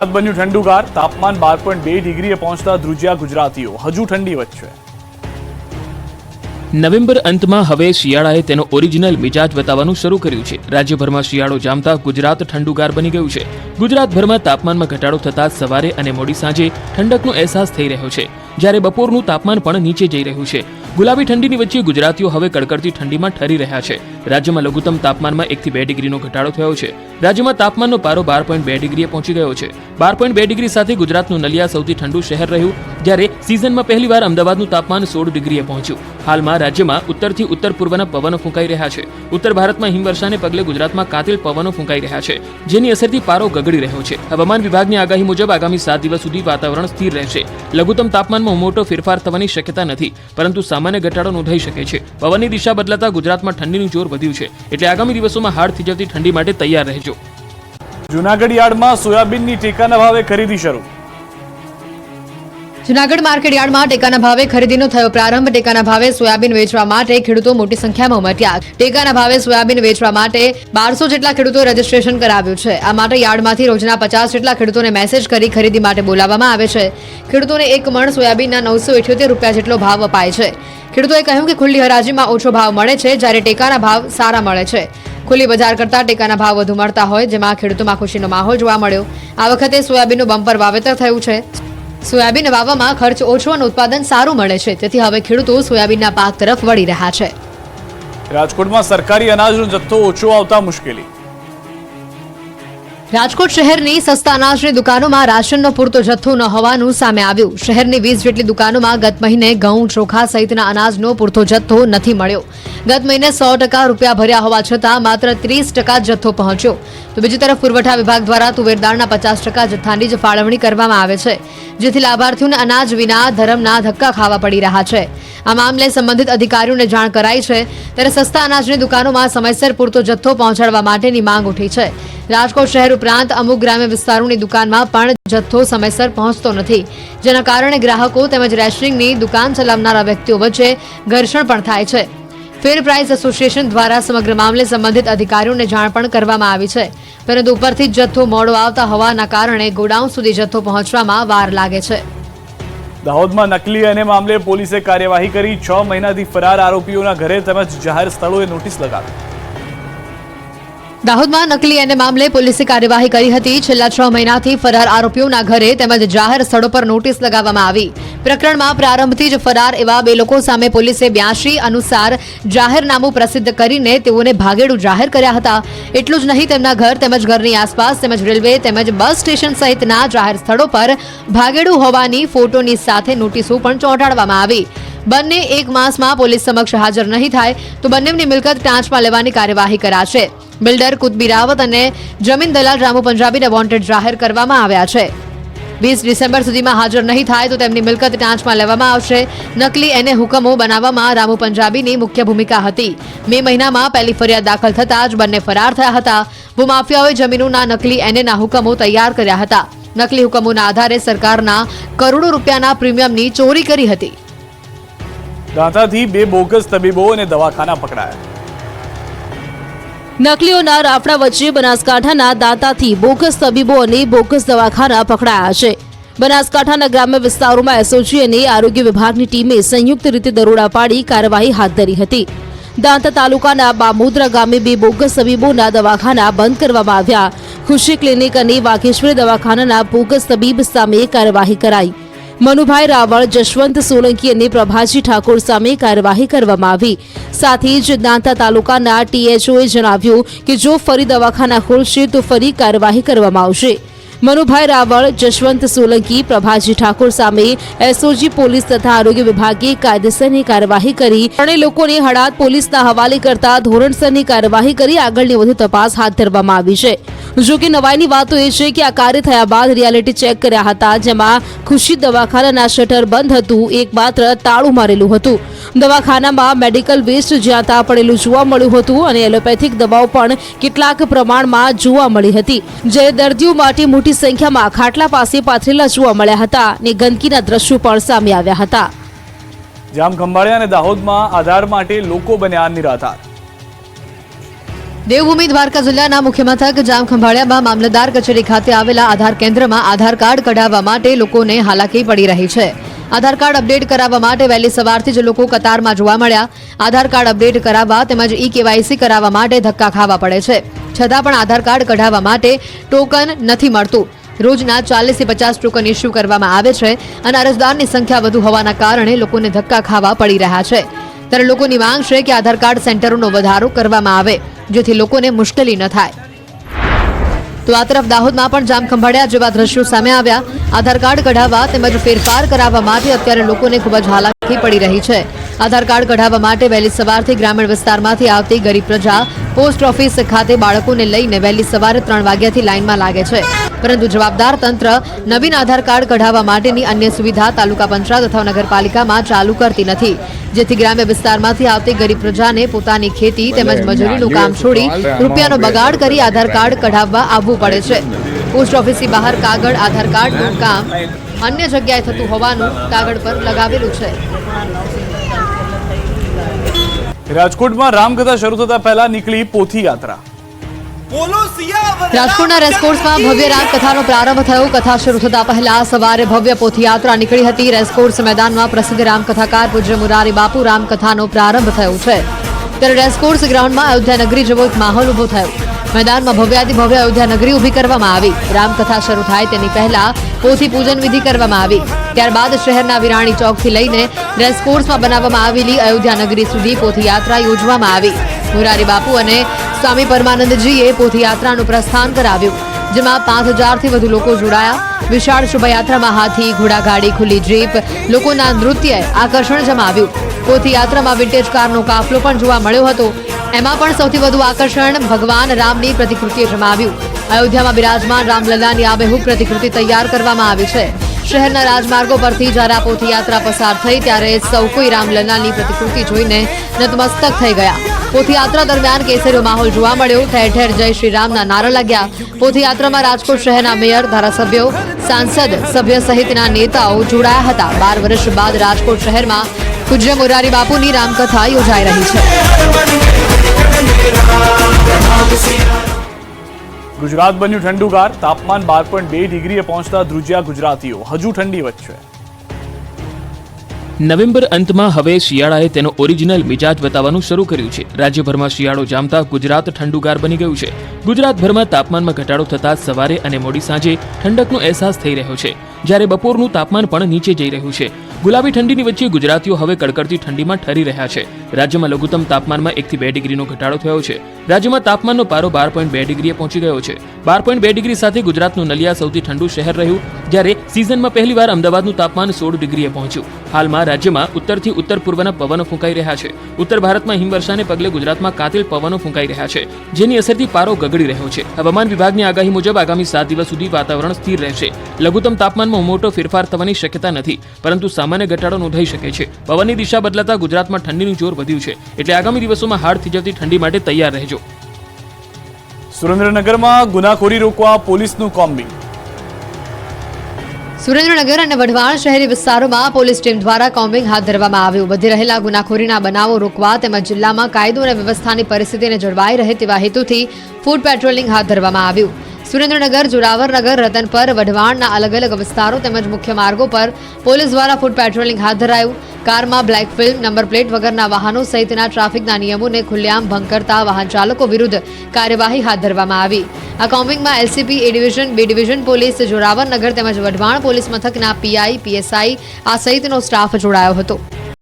બન્યું ઠંડુગાર, તાપમાન 12.2 ડિગ્રીએ પહોંચતા ધ્રુજ્યા ગુજરાતીઓ, હજુ ઠંડી વચ્ચે। નવેમ્બર અંતમાં હવે શિયાળાએ તેનો ઓરિજિનલ મિજાજ બતાવવાનું શરૂ કર્યું છે। રાજ્યભરમાં શિયાળો જામતા ગુજરાત ઠંડુગાર બની ગયું છે। ગુજરાતભરમાં તાપમાનમાં ઘટાડો થતા સવારે અને મોડી સાંજે ઠંડકનો અહેસાસ થઈ રહ્યો છે, જ્યારે બપોરનું તાપમાન પણ નીચે જઈ રહ્યું છે। ગુલાબી ઠંડીની વચ્ચે ગુજરાતીઓ હવે કડકડતી ઠંડીમાં ઠરી રહ્યા છે। રાજ્યમાં લઘુત્તમ તાપમાનમાં 1 થી 2 ડિગ્રીનો ઘટાડો થયો છે। રાજ્યમાં તાપમાનનો પારો 12.2 ડિગ્રીએ પહોંચી ગયો છે। 12.2 ડિગ્રી સાથે ગુજરાતનું નલિયા સૌથી ઠંડુ શહેર રહ્યું, જ્યારે સિઝનમાં પહેલીવાર અમદાવાદનું તાપમાન 16 ડિગ્રીએ પહોંચ્યું। હાલમાં રાજ્યમાં ઉત્તરથી ઉત્તર પૂર્વના પવનો ફૂંકાઈ રહ્યા છે। ઉત્તર ભારતમાં હિમવર્ષાને પગલે ગુજરાતમાં કાતિલ પવનો ફૂંકાઈ રહ્યા છે, જેની અસરથી પારો ગગડી રહ્યો છે। હવામાન વિભાગની આગાહી મુજબ આગામી 7 દિવસ સુધી વાતાવરણ સ્થિર રહેશે। લઘુત્તમ તાપમાનમાં મોટો ફેરફાર થવાની શક્યતા નથી, પરંતુ સામાન્ય ઘટાડો નોંધાઈ શકે છે। પવનની દિશા બદલાતા ગુજરાતમાં ઠંડીનું જોર વધ્યું છે, એટલે આગામી દિવસોમાં હાડ થીજવતી ઠંડી માટે તૈયાર રહેજો। જૂનાગઢ યાર્ડમાં સોયાબીનની ટેકાના ભાવે ખરીદી શરૂ। જૂનાગઢ માર્કેટ યાર્ડમાં ટેકાના ભાવે ખરીદીનો થયો પ્રારંભ। ટેકાના ભાવે સોયાબીન વેચવા માટે ખેડૂતો મોટી સંખ્યામાં ઉમટ્યા। ટેકાના ભાવે સોયાબીન વેચવા માટે 1200 જેટલા ખેડૂતો રજીસ્ટ્રેશન કરાવ્યું છે। આ માટે યાર્ડમાંથી રોજના 50 જેટલા ખેડૂતોને મેસેજ કરી ખરીદી માટે બોલાવવામાં આવે છે। ખેડૂતોને 1 મણ સોયાબીનના 978 રૂપિયા જેટલો ભાવ અપાય છે। ખેડૂતોએ કહ્યું કે ખુલ્લી હરાજીમાં ઓછો ભાવ મળે છે, જ્યારે ટેકાના ભાવ સારા મળે છે। ખુલ્લી બજાર કરતાં ટેકાના ભાવ વધુ મળતા હોય, જેમાં ખેડૂતોમાં ખુશીનો માહોલ જોવા મળ્યો। આ વખતે સોયાબીનનું બમ્પર વાવેતર થયું છે। સોયાબીન વાવવામાં ખર્ચ ઓછો અને ઉત્પાદન સારું મળે છે, તેથી હવે ખેડૂતો સોયાબીનના પાક તરફ વળી રહ્યા છે। રાજકોટમાં સરકારી અનાજનો જથ્થો ઓછો આવતા મુશ્કેલી। રાજકોટ શહેરની સસ્તા અનાજની દુકાનોમાં રાશનનો પૂરતો જથ્થો ન હોવાનું સામે આવ્યું। શહેરની 20 જેટલી દુકાનોમાં ગત મહિને ઘઉં, ચોખા સહિતના અનાજનો પૂરતો જથ્થો નથી મળ્યો। ગત મહિને 100% રૂપિયા ભર્યા હોવા છતાં માત્ર 30% જથ્થો પહોંચ્યો। તો બીજી તરફ પુરવઠા વિભાગ દ્વારા તુવેર દાળના 50% જથ્થાની જ ફાળવણી કરવામાં આવે છે, જેથી લાભાર્થીઓને અનાજ વિના ધરમના ધક્કા ખાવા પડી રહ્યા છે। આ મામલે સંબંધિત અધિકારીઓને જાણ કરાઈ છે, ત્યારે સસ્તા અનાજની દુકાનોમાં સમયસર પૂરતો જથ્થો પહોંચાડવા માટેની માંગ ઉઠી છે। રાજકોટ શહેર ઉપરાંત અમુક ગ્રામ્ય વિસ્તારોની દુકાનમાં પણ જથ્થો સમયસર પહોંચતો નથી, જેના કારણે ગ્રાહકો તેમજ રેશનિંગની દુકાન ચલાવનારા વ્યક્તિઓ વચ્ચે ઘર્ષણ પણ થાય છે। ફેર પ્રાઇસ એસોસિએશન દ્વારા સમગ્ર મામલે સંબંધિત અધિકારીઓને જાણ પણ કરવામાં આવી છે, પરંતુ ઉપરથી જ જથ્થો મોડો આવતા હોવાના કારણે ગોડાઉન સુધી જથ્થો પહોંચવામાં વાર લાગે છે। દાહોદમાં નકલી અને મામલે પોલીસે કાર્યવાહી કરી। 6 મહિનાથી ફરાર આરોપીઓના ઘરે તેમજ જાહેર સ્થળોએ નોટિસ લગાવી। દાહોદમાં નકલી અને મામલે પોલીસે કાર્યવાહી કરી હતી। છેલ્લા 6 મહિનાથી ફરાર આરોપીઓના ઘરે તેમજ જાહેર સ્થળો પર નોટિસ લગાવવામાં આવી। પ્રકરણમાં પ્રારંભથી જ ફરાર એવા 2 લોકો સામે પોલીસે 82 અનુસાર જાહેરનામું પ્રસિદ્ધ કરીને તેઓને ભાગેડું જાહેર કર્યા હતા। એટલું જ નહીં, તેમના ઘર તેમજ ઘરની આસપાસ તેમજ રેલવે તેમજ બસ સ્ટેશન સહિતના જાહેર સ્થળો પર ભાગેડું હોવાની ફોટોની સાથે નોટિસો પણ ચોંટાડવામાં આવી। બંને 1 માસમાં પોલીસ સમક્ષ હાજર નહીં થાય તો બંનેની મિલકત ટાંચમાં લેવાની કાર્યવાહી કરાશે। બિલ્ડર કુતબી રાવત અને જમીન દલાલ રામુ પંજાબીને વોન્ટેડ જાહેર કરવામાં આવ્યા છે। 20 ડિસેમ્બર સુધીમાં હાજર નહીં થાય તો તેમની મિલકત ટાંચમાં લેવામાં આવશે। નકલી એને હુકમો બનાવવામાં રામુ પંજાબીની મુખ્ય ભૂમિકા હતી। મે મહિનામાં પહેલી ફરિયાદ દાખલ થતાં જ બંને ફરાર થયા હતા। ભૂમાફિયાઓએ જમીનોના નકલી એનેના હુકમો તૈયાર કર્યા હતા। નકલી હુકમોના આધારે સરકારના કરોડો રૂપિયાના પ્રીમિયમની ચોરી કરી હતી। દાંતાથી 2 બોગસ તબીબો અને દવાખાના પકડાયા। નકલીઓના રાફડા વચ્ચે બનાસકાંઠાના દાંતાથી બોગસ તબીબો અને બોગસ દવાખાના પકડાયા છે। બનાસકાંઠાના ગ્રામ્ય વિસ્તારોમાં એસઓજી અને આરોગ્ય વિભાગની ટીમે સંયુક્ત રીતે દરોડા પાડી કાર્યવાહી હાથ ધરી હતી। દાંતા તાલુકાના બામોદરા ગામે 2 બોગસ તબીબોના દવાખાના બંધ કરવામાં આવ્યા। ખુશી ક્લિનિક અને વાઘેશ્વરી દવાખાનાના બોગસ તબીબ સામે કાર્યવાહી કરાઈ। મનુભાઈ રાવળ, જશવંત સોલંકી અને પ્રભાજી ઠાકોર સામે કાર્યવાહી કરવામાં આવી। સાથે જ દાંતા તાલુકાના ટીએચઓએ જણાવ્યું કે જો ફરી દવાખાના ખોલશે તો ફરી કાર્યવાહી કરવામાં આવશે। મનુભાઈ રાવળ, જશવંત સોલંકી, પ્રભાજી ઠાકોર સામે એસઓજી પોલીસ તથા આરોગ્ય વિભાગે કાયદેસરની કાર્યવાહી કરી। ત્રણેય લોકોને હળાદ પોલીસના હવાલે કરતા ધોરણસરની કાર્યવાહી કરી આગળની વધુ તપાસ હાથ ધરવામાં આવી છે। જો કે નવાઈની વાતો એ છે કે આ કાર્ય થયા બાદ રિયાલિટી ચેક કર્યા હતા, જેમાં ખુશી દવાખાનાના શટર બંધ હતું, એકમાત્ર તાળું મારેલું હતું। દવાખાનામાં મેડિકલ વેસ્ટ જ્યાં ત્યાં પડેલું જોવા મળ્યું હતું અને એલોપેથિક દવાઓ પણ કેટલાક પ્રમાણમાં જોવા મળી હતી, જ્યારે દર્દીઓ માટે મોટી સંખ્યામાં ખાટલા પાસે પાથરેલા જોવા મળ્યા હતા અને ગંદકીના દ્રશ્યો પણ સામે આવ્યા હતા। જામખંભાળિયા અને દાહોદમાં આધાર માટે લોકો બન્યા નિરાધાર। દેવભૂમિ દ્વારકા જિલ્લાના મુખ્ય મથક જામખંભાળિયામાં મામલતદાર કચેરી ખાતે આવેલા આધાર કેન્દ્રમાં આધાર કાર્ડ કઢાવવા માટે લોકોને હાલાકી પડી રહી છે. આધાર કાર્ડ અપડેટ કરાવવા માટે વહેલી સવારથી જ લોકો કતારમાં જોવા મળ્યા. આધાર કાર્ડ અપડેટ કરાવવા તેમજ ઈ-કેવાયસી કરાવવા માટે ધક્કા ખાવા પડે છે. છતાં પણ આધાર કાર્ડ કઢાવવા માટે ટોકન નથી મળતું. રોજના 40 થી 50 ટોકન ઇસ્યુ કરવામાં આવે છે અને અરજદારની સંખ્યા વધુ હોવાના કારણે લોકોને ધક્કા ખાવા પડી રહ્યા છે. ત્યારે લોકોની માંગ છે કે આધાર કાર્ડ સેન્ટરોનો વધારો કરવામાં આવે જેથી લોકોને મુશ્કેલી ન થાય. તો આ તરફ દાહોદમાં પણ જામખંભાળિયા જેવા દ્રશ્યો સામે આવ્યા. આધાર કાર્ડ કઢાવવા તેમજ ફેરફાર કરાવવા માટે અત્યારે લોકોને ખૂબ જ હાલાકી પડી રહી છે. આધાર કાર્ડ કઢાવવા માટે વહેલી સવારથી ગ્રામીણ વિસ્તારમાંથી આવતી ગરીબ પ્રજા પોસ્ટ ઓફિસ ખાતે બાળકોને લઈને વહેલી સવારે 3 વાગ્યાથી લાઇનમાં લાગે છે. પરંતુ જવાબદાર તંત્ર નવીન આધાર કાર્ડ કઢાવવા માટેની અન્ય સુવિધા તાલુકા પંચાયત અથવા નગરપાલિકામાં ચાલુ કરતી નથી, જેથી ગ્રામ્ય વિસ્તારમાંથી આવતી ગરીબ પ્રજાને પોતાની ખેતી તેમજ મજૂરીનું કામ છોડી રૂપિયાનો બગાડ કરી આધાર કાર્ડ કઢાવવા આવવું પડે છે. પોસ્ટ ઓફિસની બહાર કાગળ આધાર કાર્ડનું કામ અન્ય જગ્યાએ થતું હોવાનું કાગળ પર લગાવેલું છે. રાજકોટમાં રામકથા શરૂ થતા પહેલા નીકળી પોથી યાત્રા. રાજકોટના રેસકોર્સમાં ભવ્ય રામકથાનો પ્રારંભ થયો. કથા શરૂ થતા પહેલા સવારે ભવ્ય પોથયાત્રા નીકળી હતી. રેસકોર્સ મેદાનમાં પ્રસિદ્ધ રામકથાકાર પૂજ્ય મુરારી બાપુ રામકથાનો પ્રારંભ થયો છે. ત્યારે રેસકોર્સ ગ્રાઉન્ડમાં અયોધ્યા નગરી જેવો એક માહોલ ઉભો થયો. મેદાનમાં ભવ્યાતિ ભવ્ય અયોધ્યા નગરી ઊભી કરવામાં આવી. રામકથા શરૂ થાય તેની પહેલા પોથી પૂજન વિધિ કરવામાં આવી. ત્યારબાદ શહેરના વિરાણી ચોકથી લઈને રેસકોર્સમાં બનાવવામાં આવેલી અયોધ્યા નગરી સુધી પોથયાત્રા યોજવામાં આવી. મુરારી બાપુ અને સ્વામી પરમાનંદજીએ પોથયાત્રાનું પ્રસ્થાન કરાવ્યું, જેમાં 5000થી વધુ લોકો જોડાયા. વિશાળ શોભાયાત્રામાં હાથી, ઘોડાગાડી, ખુલ્લી જીપ, લોકોના નૃત્યએ આકર્ષણ જમાવ્યું. પોથયાત્રામાં વિન્ટેજ કારનો કાફલો પણ જોવા મળ્યો હતો. એમાં પણ સૌથી વધુ આકર્ષણ ભગવાન રામની પ્રતિકૃતિએ જમાવ્યું. અયોધ્યામાં બિરાજમાન રામલલ્લાની આબેહૂબ પ્રતિકૃતિ તૈયાર કરવામાં આવી છે. શહેરના રાજમાર્ગો પરથી જ્યારે આ પોથયાત્રા પસાર થઈ ત્યારે સૌ કોઈ રામલલ્લાની પ્રતિકૃતિ જોઈને નતમસ્તક થઈ ગયા. પોથયાત્રા દરમિયાન કેસરીયો માહોલ જોવા મળ્યો. ઠેર ઠેર જય શ્રી રામના નારા લાગ્યા. પોથયાત્રામાં રાજકોટ શહેરના મેયર, ધારાસભ્યો, સાંસદ સભ્ય સહિતના નેતાઓ જોડાયા હતા. 12 વર્ષ બાદ રાજકોટ શહેરમાં પૂજ્ય મોરારી બાપુની રામકથા યોજાઈ રહી છે. ગુજરાત બન્યું ઠંડુગાર. તાપમાન 12.2 ડિગ્રીએ પહોંચતા ધ્રુજ્યા ગુજરાતીઓ. હજુ ઠંડી વચ્ચે નવેમ્બર અંતમાં હવે શિયાળાએ તેનો ઓરિજિનલ મિજાજ બતાવવાનું શરૂ કર્યું છે. રાજ્યભરમાં શિયાળો જામતા ગુજરાત ઠંડુગાર બની ગયું છે. ગુજરાતભરમાં તાપમાનમાં ઘટાડો થતાં સવારે અને મોડી સાંજે ઠંડકનો અહેસાસ થઈ રહ્યો છે, જ્યારે બપોરનું તાપમાન પણ નીચે જઈ રહ્યું છે. ગુલાબી ઠંડીની વચ્ચે ગુજરાતીઓ હવે કડકડતી ઠંડીમાં ઠરી રહ્યા છે. રાજ્યમાં લઘુત્તમ તાપમાનમાં 1 થી 2 ડિગ્રીનો ઘટાડો થયો છે. રાજ્યમાં તાપમાનનો પારો 12.2 ડિગ્રીએ પહોંચી ગયો છે. 12.2 ડિગ્રી સાથે ગુજરાતનું નલિયા સૌથી ઠંડુ શહેર રહ્યું, જ્યારે સિઝનમાં પહેલીવાર અમદાવાદનું તાપમાન 16 ડિગ્રીએ પહોંચ્યું. હાલમાં રાજ્યમાં ઉત્તરથી ઉત્તર પૂર્વના પવનો ફૂંકાઈ રહ્યા છે. ઉત્તર ભારતમાં હિમવર્ષાને પગલે ગુજરાતમાં કાતિલ પવનો ફૂંકાઈ રહ્યા છે, જેની અસરથી પારો ગગડી રહ્યો છે. હવામાન વિભાગની આગાહી મુજબ આગામી 7 દિવસ સુધી વાતાવરણ સ્થિર રહેશે. લઘુત્તમ તાપમાનમાં મોટો ફેરફાર થવાની શક્યતા નથી, પરંતુ સામાન્ય ઘટાડો નોંધાઈ શકે છે. પવનની દિશા બદલાતા ગુજરાતમાં ઠંડીનું જોર વધ્યું છે, એટલે આગામી દિવસોમાં હાડ થીજવતી ઠંડી માટે તૈયાર રહેજો. સુરેન્દ્રનગરમાં ગુનાખોરી રોકવા પોલીસનું કોમ્બિંગ. સુરેન્દ્રનગર અને વઢવાણ શહેરી વિસ્તારોમાં પોલીસ ટીમ દ્વારા કોમ્બિંગ હાથ ધરવામાં આવ્યું. વધી રહેલા ગુનાખોરીના બનાવો રોકવા તેમજ જિલ્લામાં કાયદો અને વ્યવસ્થાની પરિસ્થિતિને જળવાઈ રહે તેવા હેતુથી ફૂડ પેટ્રોલિંગ હાથ ધરવામાં આવ્યું. સુરેન્દ્રનગર, જોરાવરનગર, રતનપર, વઢવાણના અલગ અલગ વિસ્તારો તેમજ મુખ્ય માર્ગો પર પોલીસ દ્વારા ફૂડ પેટ્રોલિંગ હાથ ધરાયું. કારમાં બ્લેક ફિલ્મ, નંબર પ્લેટ વગરના વાહનો સહિતના ટ્રાફિકના નિયમોને ખુલ્લેઆમ ભંગ કરતા વાહન ચાલકો વિરુદ્ધ કાર્યવાહી હાથ ધરવામાં આવી. આ કોમ્બિંગમાં LCB, A division, B division police, Joravarnagar તેમજ વઢવાણ પોલીસ મથકના પીઆઈ, પીએસઆઈ આ સહિતનો સ્ટાફ જોડાયો હતો.